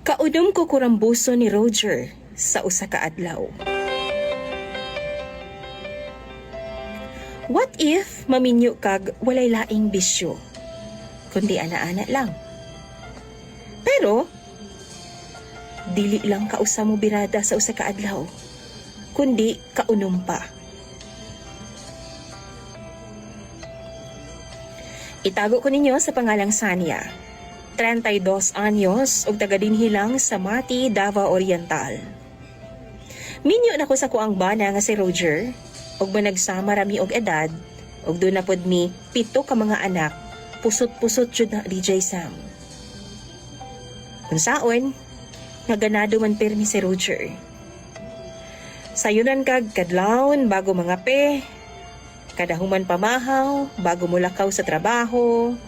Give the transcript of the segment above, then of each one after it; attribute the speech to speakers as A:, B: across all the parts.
A: Kaudom ko kurambuso ni Roger sa usa ka adlaw. What if maminyo kag walay laing bisyo, kundi ana-ana lang? Pero dili lang kausa mo birada sa usa ka adlaw, kundi kaunom pa. Itago ko ninyo sa pangalang Sania, 32 anyos ug taga dinhi lang sa Mati, Davao Oriental. Minyo na ko sa kuang bana nga si Roger ug managsama rami og edad ug doon na pod mi 7 ka mga anak, pusot-pusot jud na DJ Sam. Unsaon nga ganado man pirmi si Roger. Sayunan kag kadlawon bago mga pe, kadahuman pamahaw bago mo lakaw sa trabaho,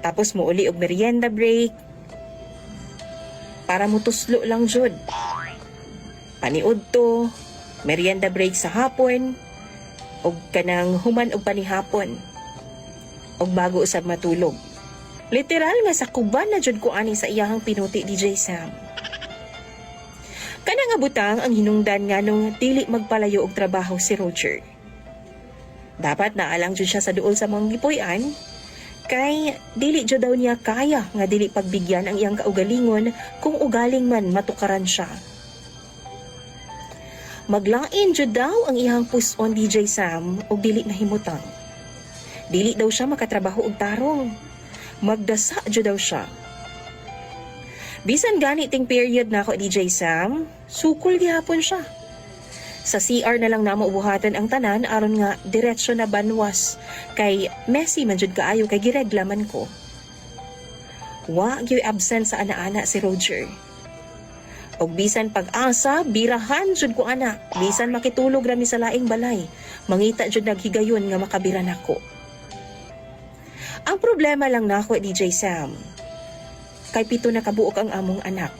A: tapos mo uli og merienda break para mo tuslo lang jud. Paniud to, merienda break sa hapon og kanang human og panihapon og bago usab matulog. Literal nga sa kuban na jud ko ani sa iyahang pinuti DJ Sam. Kana nga butang ang hinungdan nga nung dili magpalayo og trabaho si Roger. Dapat naalang jud siya sa duol sa mga gipuy-an, kay dili jud daw niya kaya nga dili pagbigyan ang iyang kaugalingon kung ugaling man matukaran siya. Maglain jud daw ang iyang puson DJ Sam og dili mahimutang. Dili daw siya makatrabaho og tarong. Magdasa jud daw siya. Bisan gani ting period na ako DJ Sam, sukol gihapon siya. Sa CR na lang namo ubuhatan ang tanan aron nga diretsyo na banwas kay messy man jud kaayo kay gireglaman ko. Wa gyud absent sa ana-ana si Roger. Og bisan pag-asa, birahan jud ko ana. Bisan makitulog rami sa laing balay, mangita jud naghigayon nga makabira nako. Ang problema lang nako DJ Sam, kay 7 na kabuok ang among anak.